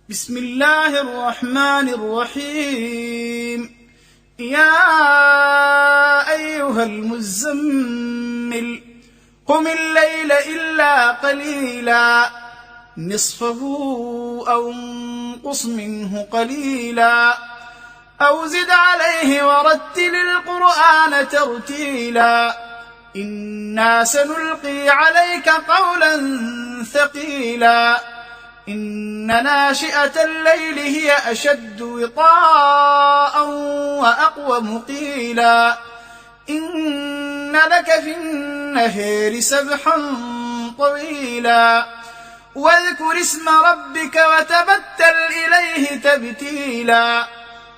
بسم الله الرحمن الرحيم. يا أيها المزمل قم الليل إلا قليلا نصفه أو انقص منه قليلا أو زد عليه ورتل القرآن ترتيلا إنا سنلقي عليك قولا ثقيلا إن ناشئة الليل هي أشد وطاء وأقوم قيلا إن لك في النهار سبحا طويلا واذكر اسم ربك وتبتل إليه تبتيلا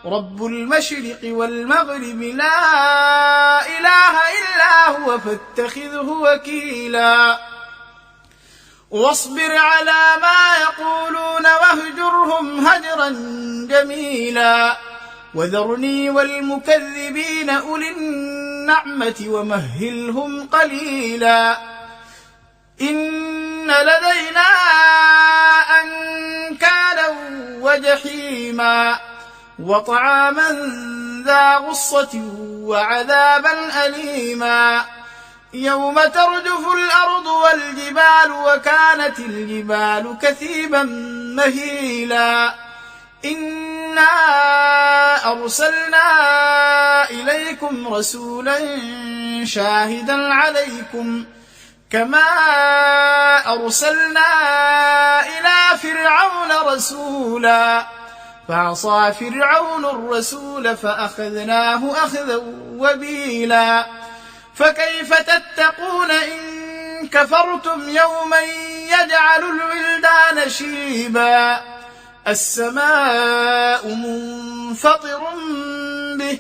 رب المشرق والمغرب لا إله إلا هو فاتخذه وكيلا واصبر على ما يقولون واهجرهم هجرا جميلا وذرني والمكذبين أولي النعمة ومهلهم قليلا إن لدينا أنكالا وجحيما وطعاما ذا غصة وعذابا أليما يوم ترجف الأرض والجبال وكانت الجبال كثيبا مهيلا إنا أرسلنا إليكم رسولا شاهدا عليكم كما أرسلنا إلى فرعون رسولا فعصى فرعون الرسول فأخذناه أخذا وبيلا فكيف تتقون إن كفرتم يوما يجعل الولدان شيبا السماء منفطر به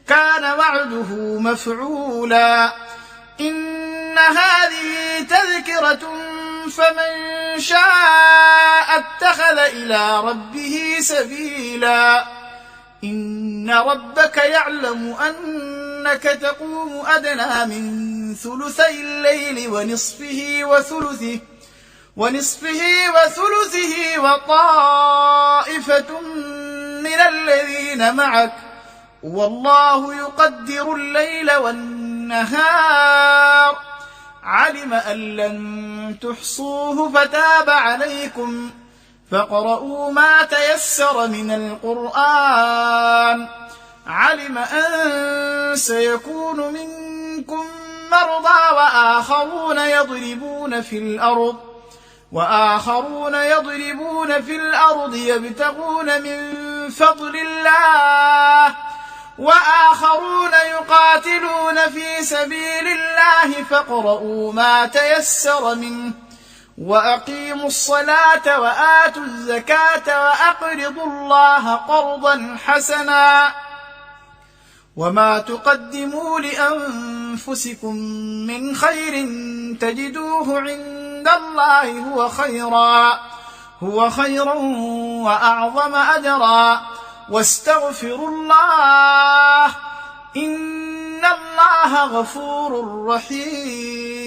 كان وعده مفعولا إن هذه تذكرة فمن شاء اتخذ إلى ربه سبيلا إن ربك يعلم أنك تقوم أدنى من ثلثي الليل ونصفه وثلثه وطائفة من الذين معك والله يقدر الليل والنهار علم أن لن تحصوه فتاب عليكم فاقرؤوا ما تيسر من القرآن علم أن سيكون منكم مرضى وآخرون يضربون في الأرض يبتغون من فضل الله وآخرون يقاتلون في سبيل الله فاقرؤوا ما تيسر منه وأقيموا الصلاة وآتوا الزكاة وأقرضوا الله قرضا حسنا وما تقدموا لأنفسكم من خير تجدوه عند الله هو خيرا وأعظم أجرا واستغفروا الله إن الله غفور رحيم.